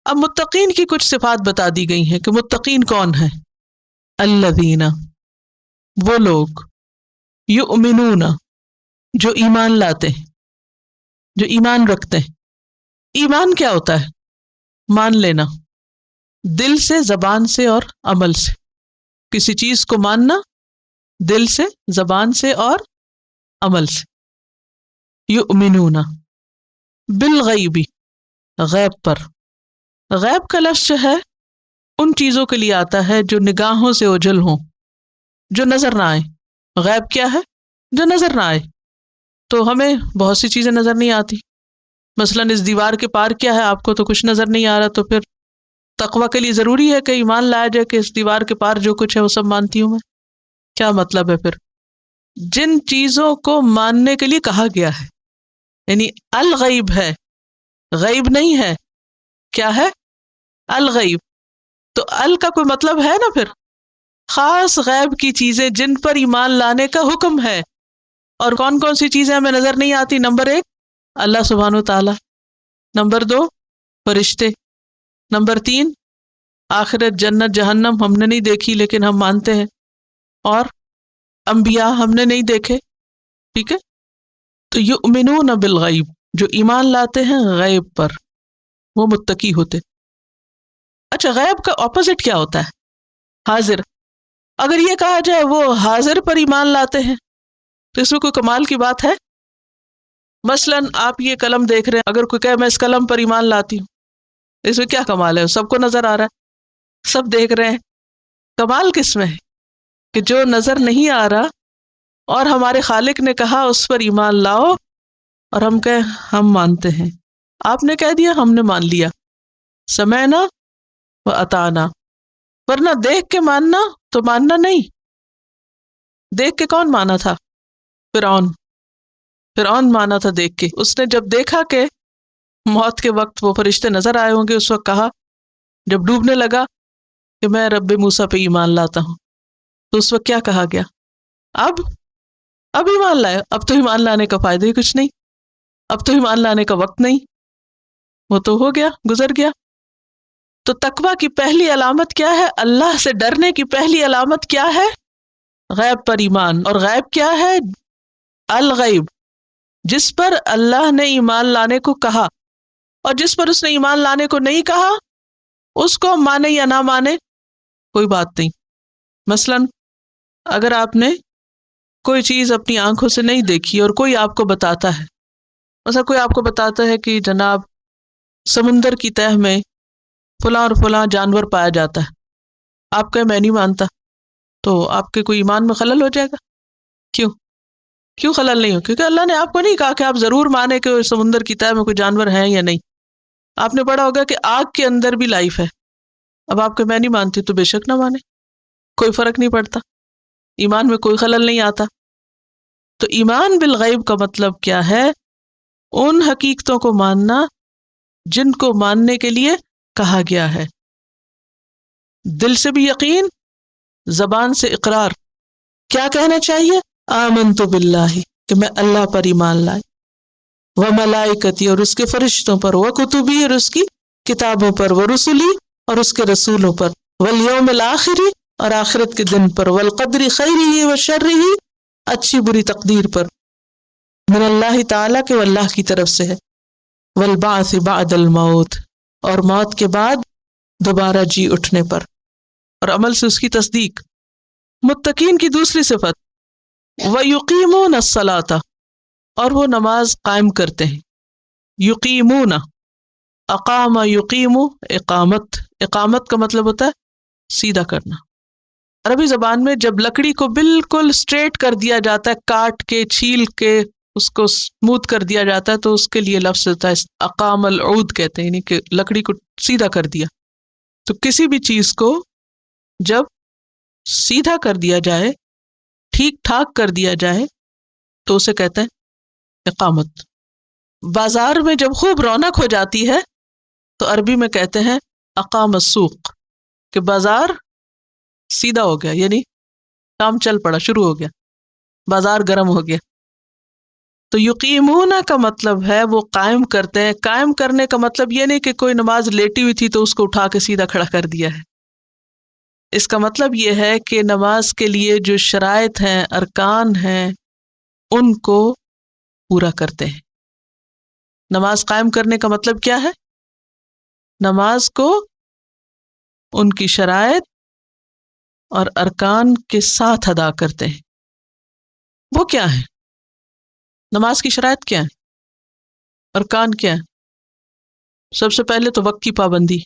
اب متقین کی کچھ صفات بتا دی گئی ہیں کہ متقین کون ہیں. الذین، وہ لوگ، یؤمنون، جو ایمان لاتے ہیں، جو ایمان رکھتے ہیں. ایمان کیا ہوتا ہے؟ مان لینا، دل سے، زبان سے اور عمل سے. کسی چیز کو ماننا دل سے، زبان سے اور عمل سے. یؤمنون بالغیب، غیب پر. غیب کا لفظ جو ہے ان چیزوں کے لیے آتا ہے جو نگاہوں سے اوجھل ہوں، جو نظر نہ آئے. غیب کیا ہے؟ جو نظر نہ آئے. تو ہمیں بہت سی چیزیں نظر نہیں آتی. مثلاً اس دیوار کے پار کیا ہے، آپ کو تو کچھ نظر نہیں آ رہا، تو پھر تقویٰ کے لیے ضروری ہے کہ ایمان لایا جائے کہ اس دیوار کے پار جو کچھ ہے وہ سب مانتی ہوں میں. کیا مطلب ہے پھر؟ جن چیزوں کو ماننے کے لیے کہا گیا ہے، یعنی الغیب ہے، غیب نہیں ہے. کیا ہے؟ الغیب. تو ال کا کوئی مطلب ہے نا پھر. خاص غیب کی چیزیں جن پر ایمان لانے کا حکم ہے. اور کون کون سی چیزیں ہمیں نظر نہیں آتی؟ نمبر 1 اللہ سبحانہ وتعالی، نمبر 2 فرشتے، نمبر 3 آخرت، جنت، جہنم ہم نے نہیں دیکھی لیکن ہم مانتے ہیں، اور انبیاء ہم نے نہیں دیکھے. ٹھیک ہے. تو یؤمنون بالغیب، جو ایمان لاتے ہیں غیب پر، وہ متقی ہوتے. اچھا، غیب کا اپوزٹ کیا ہوتا ہے؟ حاضر. اگر یہ کہا جائے وہ حاضر پر ایمان لاتے ہیں تو اس میں کوئی کمال کی بات ہے؟ مثلاً آپ یہ قلم دیکھ رہے ہیں، اگر کوئی کہے میں اس قلم پر ایمان لاتی ہوں، اس میں کیا کمال ہے؟ سب کو نظر آ رہا ہے، سب دیکھ رہے ہیں. کمال کس میں ہے؟ کہ جو نظر نہیں آ رہا اور ہمارے خالق نے کہا اس پر ایمان لاؤ، اور ہم کہیں ہم مانتے ہیں. آپ نے کہہ دیا، ہم نے مان لیا، سمعنا و اطعنا. ورنہ دیکھ کے ماننا تو ماننا نہیں. دیکھ کے کون مانا تھا؟ فرعون مانا تھا دیکھ کے. اس نے جب دیکھا کہ موت کے وقت وہ فرشتے نظر آئے ہوں گے، اس وقت کہا جب ڈوبنے لگا کہ میں رب موسیٰ پہ ایمان لاتا ہوں. تو اس وقت کیا کہا گیا؟ اب ایمان لائے. اب تو ایمان لانے کا فائدہ ہی کچھ نہیں، اب تو ایمان لانے کا وقت نہیں، وہ تو ہو گیا، گزر گیا. تو تقویٰ کی پہلی علامت کیا ہے؟ اللہ سے ڈرنے کی پہلی علامت کیا ہے؟ غیب پر ایمان. اور غیب کیا ہے؟ الغیب، جس پر اللہ نے ایمان لانے کو کہا، اور جس پر اس نے ایمان لانے کو نہیں کہا اس کو مانے یا نہ مانے کوئی بات نہیں. مثلاً اگر آپ نے کوئی چیز اپنی آنکھوں سے نہیں دیکھی اور کوئی آپ کو بتاتا ہے، مثلا کوئی آپ کو بتاتا ہے کہ جناب سمندر کی تہہ میں فلاں اور فلاں جانور پایا جاتا ہے، آپ کہیں میں نہیں مانتا، تو آپ کے کوئی ایمان میں خلل ہو جائے گا. کیوں خلل نہیں ہو؟ کیونکہ اللہ نے آپ کو نہیں کہا کہ آپ ضرور مانے کہ سمندر کی تہہ میں کوئی جانور ہیں یا نہیں. آپ نے پڑھا ہوگا کہ آگ کے اندر بھی لائف ہے. اب آپ کہ میں نہیں مانتی تو بے شک نہ مانے، کوئی فرق نہیں پڑتا، ایمان میں کوئی خلل نہیں آتا. تو ایمان بالغیب کا مطلب کیا ہے؟ ان حقیقتوں کو ماننا جن کو ماننے کے لیے کہا گیا ہے. دل سے بھی یقین، زبان سے اقرار. کیا کہنا چاہیے؟ آمنت باللہ، کہ میں اللہ پر ایمان لائے، وملائکتی، اور اس کے فرشتوں پر، وکتبی، اور اس کی کتابوں پر، ورسلی، اور اس کے رسولوں پر، والیوم الآخری، اور آخرت کے دن پر، والقدر خیرہ وشرہ، اچھی بری تقدیر پر، من اللہ تعالیٰ کہ وہ اللہ کی طرف سے ہے، والبعث بعد الموت، اور موت کے بعد دوبارہ جی اٹھنے پر، اور عمل سے اس کی تصدیق. متقین کی دوسری صفت وَيُقِيمُونَ الصَّلَاةَ، اور وہ نماز قائم کرتے ہیں. یقیمون، اقام یقیم، اقامت. اقامت کا مطلب ہوتا ہے سیدھا کرنا. عربی زبان میں جب لکڑی کو بالکل اسٹریٹ کر دیا جاتا ہے، کاٹ کے چھیل کے اس کو اسموتھ کر دیا جاتا ہے، تو اس کے لیے لفظ ہوتا ہے اقام العود کہتے ہیں، یعنی کہ لکڑی کو سیدھا کر دیا. تو کسی بھی چیز کو جب سیدھا کر دیا جائے، ٹھیک ٹھاک کر دیا جائے، تو اسے کہتے ہیں اقامت. بازار میں جب خوب رونق ہو جاتی ہے تو عربی میں کہتے ہیں اقام السوق، کہ بازار سیدھا ہو گیا، یعنی کام چل پڑا، شروع ہو گیا، بازار گرم ہو گیا. تو یقیمون کا مطلب ہے وہ قائم کرتے ہیں. قائم کرنے کا مطلب یہ نہیں کہ کوئی نماز لیٹی ہوئی تھی تو اس کو اٹھا کے سیدھا کھڑا کر دیا ہے. اس کا مطلب یہ ہے کہ نماز کے لیے جو شرائط ہیں، ارکان ہیں، ان کو پورا کرتے ہیں. نماز قائم کرنے کا مطلب کیا ہے؟ نماز کو ان کی شرائط اور ارکان کے ساتھ ادا کرتے ہیں. وہ کیا ہے؟ نماز کی شرائط کیا ہے؟ ارکان کیا ہے؟ سب سے پہلے تو وقت کی پابندی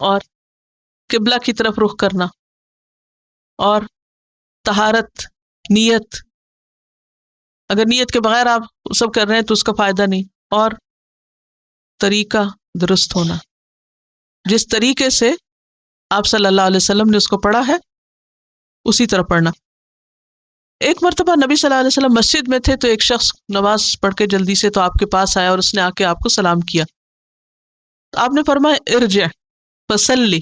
اور قبلہ کی طرف رخ کرنا اور طہارت، نیت. اگر نیت کے بغیر آپ سب کر رہے ہیں تو اس کا فائدہ نہیں. اور طریقہ درست ہونا، جس طریقے سے آپ صلی اللہ علیہ وسلم نے اس کو پڑھا ہے اسی طرح پڑھنا. ایک مرتبہ نبی صلی اللہ علیہ وسلم مسجد میں تھے تو ایک شخص نماز پڑھ کے جلدی سے تو آپ کے پاس آیا اور اس نے آ کے آپ کو سلام کیا. تو آپ نے فرمایا ارجع فصلی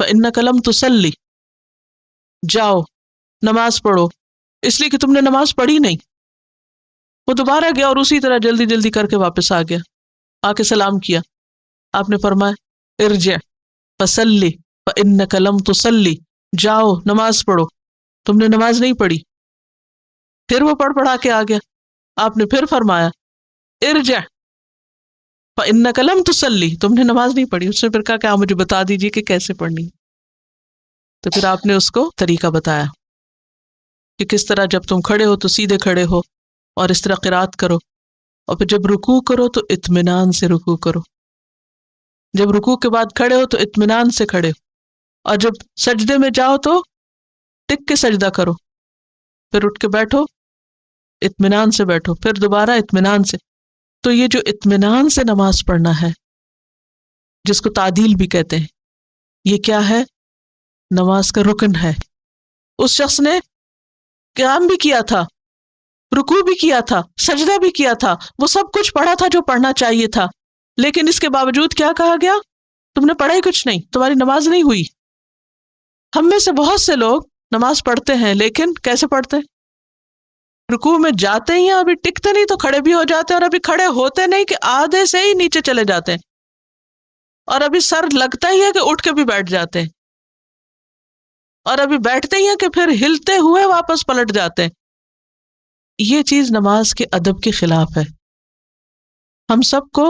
فإنک لم تصلی، جاؤ نماز پڑھو اس لیے کہ تم نے نماز پڑھی نہیں. وہ دوبارہ گیا اور اسی طرح جلدی جلدی کر کے واپس آ گیا، آ کے سلام کیا. آپ نے فرمایا ارجع فصلی فإنک لم تصلی، جاؤ نماز پڑھو تم نے نماز نہیں پڑھی. پھر وہ پڑھا کے آ گیا. آپ نے پھر فرمایا ارجع فإنک لم تصلی، تم نے نماز نہیں پڑھی. اس نے پھر کہا کہ آپ مجھے بتا دیجیے کہ کیسے پڑھنی. تو پھر آپ نے اس کو طریقہ بتایا کہ کس طرح جب تم کھڑے ہو تو سیدھے کھڑے ہو اور اس طرح قرات کرو، اور پھر جب رکوع کرو تو اطمینان سے رکوع کرو، جب رکوع کے بعد کھڑے ہو تو اطمینان سے کھڑے ہو، اور جب سجدے میں جاؤ تو ٹک کے سجدہ کرو، پھر اٹھ کے بیٹھو اطمینان سے بیٹھو، پھر دوبارہ اطمینان سے. تو یہ جو اطمینان سے نماز پڑھنا ہے جس کو تعدیل بھی کہتے ہیں، یہ کیا ہے؟ نماز کا رکن ہے. اس شخص نے قیام بھی کیا تھا، رکوع بھی کیا تھا، سجدہ بھی کیا تھا، وہ سب کچھ پڑھا تھا جو پڑھنا چاہیے تھا، لیکن اس کے باوجود کیا کہا گیا؟ تم نے پڑھا ہی کچھ نہیں، تمہاری نماز نہیں ہوئی. ہم میں سے بہت سے لوگ نماز پڑھتے ہیں لیکن کیسے پڑھتے ہیں؟ رکوع میں جاتے ہی ہیں، ابھی ٹکتے نہیں تو کھڑے بھی ہو جاتے ہیں، اور ابھی کھڑے ہوتے نہیں کہ آدھے سے ہی نیچے چلے جاتے ہیں، اور ابھی سر لگتا ہی ہے کہ اٹھ کے بھی بیٹھ جاتے ہیں، اور ابھی بیٹھتے ہی ہیں کہ پھر ہلتے ہوئے واپس پلٹ جاتے ہیں. یہ چیز نماز کے ادب کے خلاف ہے. ہم سب کو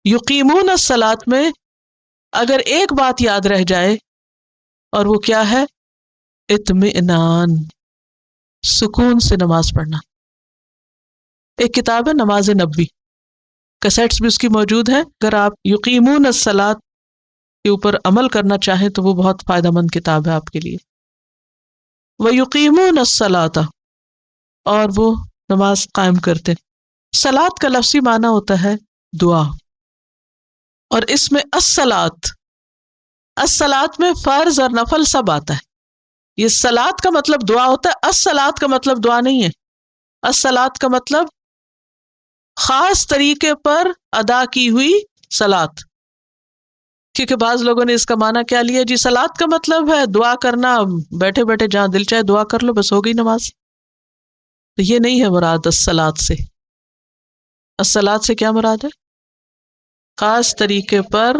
یقیمون الصلاۃ میں اگر ایک بات یاد رہ جائے، اور وہ کیا ہے؟ اطمینان، سکون سے نماز پڑھنا. ایک کتاب ہے نماز نبی، کیسٹس بھی اس کی موجود ہیں. اگر آپ یقیمون الصلاۃ کے اوپر عمل کرنا چاہیں تو وہ بہت فائدہ مند کتاب ہے آپ کے لیے. وَيُقِيمُونَ الصَّلَاةَ، اور وہ نماز قائم کرتے. صلاۃ کا لفظی معنی ہوتا ہے دعا، اور اس میں الصلاۃ میں فرض اور نفل سب آتا ہے. یہ صلاۃ کا مطلب دعا ہوتا ہے، الصلاۃ کا مطلب دعا نہیں ہے. الصلاۃ کا مطلب خاص طریقے پر ادا کی ہوئی صلاۃ. کیونکہ بعض لوگوں نے اس کا معنی کیا لیا، جی صلاۃ کا مطلب ہے دعا کرنا، بیٹھے بیٹھے جہاں دل چاہے دعا کر لو، بس ہو گئی نماز. تو یہ نہیں ہے مراد الصلاۃ سے. الصلاۃ سے کیا مراد ہے؟ خاص طریقے پر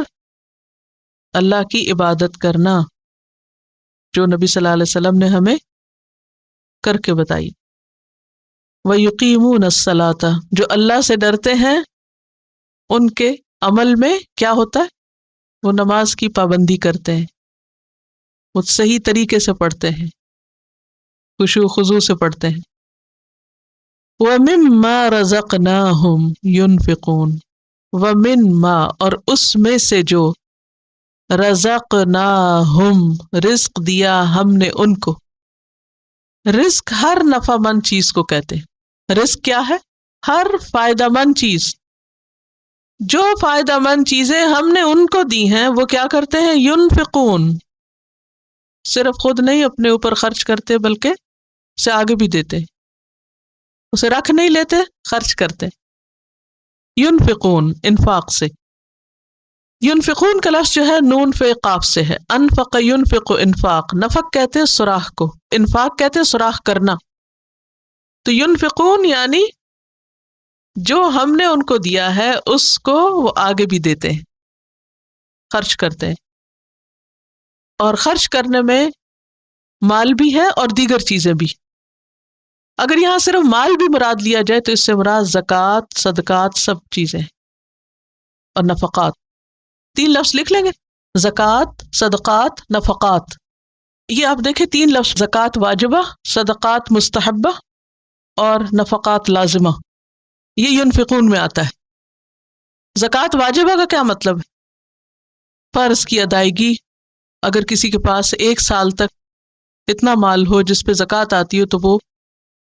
اللہ کی عبادت کرنا، جو نبی صلی اللہ علیہ وسلم نے ہمیں کر کے بتائی. وَيُقِيمُونَ الصَّلَاةَ، جو اللہ سے ڈرتے ہیں ان کے عمل میں کیا ہوتا ہے؟ وہ نماز کی پابندی کرتے ہیں، وہ صحیح طریقے سے پڑھتے ہیں، خشوع خضوع سے پڑھتے ہیں. وَمِمَّا رَزَقْنَاهُمْ يُنْفِقُونَ، وَمِمَّا، اور اس میں سے جو رزقناہم، رزق دیا ہم نے ان کو. رزق ہر نفع مند چیز کو کہتے ہیں. رزق کیا ہے؟ ہر فائدہ مند چیز. جو فائدہ مند چیزیں ہم نے ان کو دی ہیں وہ کیا کرتے ہیں؟ ینفقون، صرف خود نہیں اپنے اوپر خرچ کرتے بلکہ اسے آگے بھی دیتے، اسے رکھ نہیں لیتے، خرچ کرتے. ینفقون، انفاق سے. ینفقون کا لفظ جو ہے نون فے قاف سے ہے. انفق ینفق انفاق. نفق کہتے ہیں سوراخ کو، انفاق کہتے ہیں سوراخ کرنا. تو ينفقون یعنی جو ہم نے ان کو دیا ہے اس کو وہ آگے بھی دیتے ہیں، خرچ کرتے ہیں. اور خرچ کرنے میں مال بھی ہے اور دیگر چیزیں بھی. اگر یہاں صرف مال بھی مراد لیا جائے تو اس سے مراد زکوٰۃ، صدقات، سب چیزیں اور نفقات. 3 لفظ لکھ لیں گے، زکوٰۃ، صدقات، نفقات. یہ آپ دیکھیں 3 لفظ، زکوٰۃ واجبہ، صدقات مستحبہ اور نفقات لازمہ، یہ ينفقون میں آتا ہے. زکوٰۃ واجبہ کا کیا مطلب ہے؟ فرض کی ادائیگی. اگر کسی کے پاس 1 سال تک اتنا مال ہو جس پہ زکوٰۃ آتی ہو تو وہ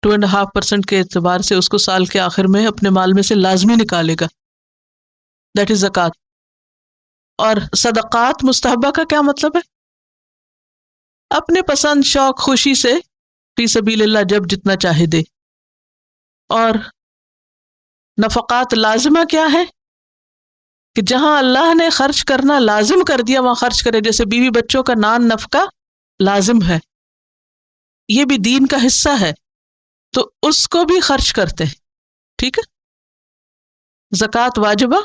2.5% کے اعتبار سے اس کو سال کے آخر میں اپنے مال میں سے لازمی نکالے گا. دیٹ از زکوٰۃ. اور صدقات مستحبہ کا کیا مطلب ہے؟ اپنے پسند، شوق، خوشی سے فی سبیل اللہ جب جتنا چاہے دے. اور نفقات لازمہ کیا ہے؟ کہ جہاں اللہ نے خرچ کرنا لازم کر دیا وہاں خرچ کرے. جیسے بیوی بچوں کا نان نفقہ لازم ہے، یہ بھی دین کا حصہ ہے، تو اس کو بھی خرچ کرتے ہیں. ٹھیک ہے. زکوٰۃ واجبہ،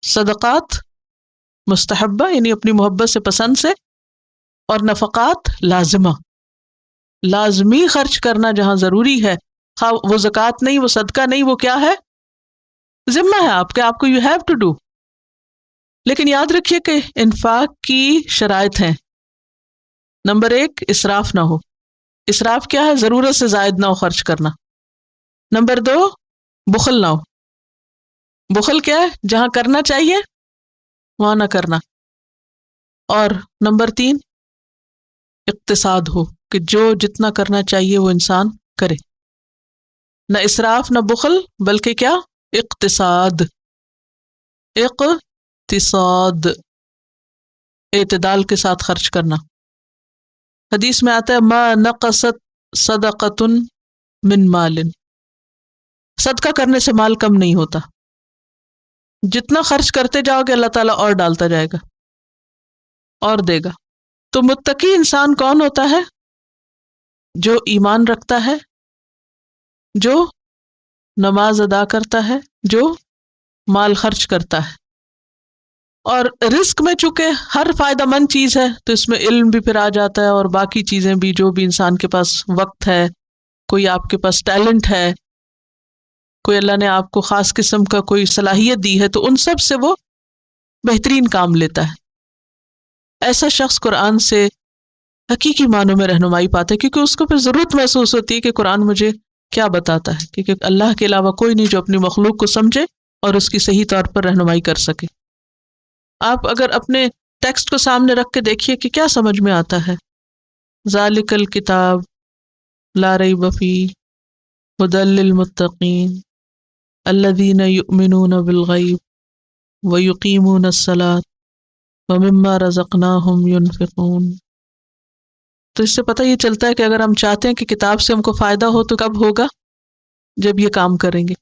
صدقات مستحبہ یعنی اپنی محبت سے، پسند سے، اور نفقات لازمہ، لازمی خرچ کرنا جہاں ضروری ہے. خواہ وہ زکوٰۃ نہیں، وہ صدقہ نہیں، وہ کیا ہے؟ ذمہ ہے آپ کے، آپ کو یو ہیو ٹو ڈو. لیکن یاد رکھیے کہ انفاق کی شرائط ہیں. نمبر 1 اسراف نہ ہو. اسراف کیا ہے؟ ضرورت سے زائد نہ ہو خرچ کرنا. نمبر 2 بخل نہ ہو. بخل کیا ہے؟ جہاں کرنا چاہیے وہاں نہ کرنا. اور نمبر 3 اقتصاد ہو کہ جو جتنا کرنا چاہیے وہ انسان کرے. نہ اسراف نہ بخل، بلکہ کیا؟ اقتصاد. اقتصاد اعتدال کے ساتھ خرچ کرنا. حدیث میں آتا ہے ما نقصت صدقۃ من مال، صدقہ کرنے سے مال کم نہیں ہوتا. جتنا خرچ کرتے جاؤ گے اللہ تعالیٰ اور ڈالتا جائے گا اور دے گا. تو متقی انسان کون ہوتا ہے؟ جو ایمان رکھتا ہے، جو نماز ادا کرتا ہے، جو مال خرچ کرتا ہے. اور رزق میں چونکہ ہر فائدہ مند چیز ہے تو اس میں علم بھی پھر آ جاتا ہے اور باقی چیزیں بھی، جو بھی انسان کے پاس وقت ہے، کوئی آپ کے پاس ٹیلنٹ ہے، کوئی اللہ نے آپ کو خاص قسم کا کوئی صلاحیت دی ہے، تو ان سب سے وہ بہترین کام لیتا ہے. ایسا شخص قرآن سے حقیقی معنوں میں رہنمائی پاتا ہے، کیونکہ اس کو پھر ضرورت محسوس ہوتی ہے کہ قرآن مجھے کیا بتاتا ہے، کیونکہ اللہ کے علاوہ کوئی نہیں جو اپنی مخلوق کو سمجھے اور اس کی صحیح طور پر رہنمائی کر سکے. آپ اگر اپنے ٹیکسٹ کو سامنے رکھ کے دیکھیے کہ کیا سمجھ میں آتا ہے. ذالک الکتاب لا ریب فیہ ھدی للمتقین الذین یؤمنون بالغیب ویقیمون الصلاۃ ومما رزقناہم ینفقون. تو اس سے پتہ یہ چلتا ہے کہ اگر ہم چاہتے ہیں کہ کتاب سے ہم کو فائدہ ہو تو کب ہوگا؟ جب یہ کام کریں گے.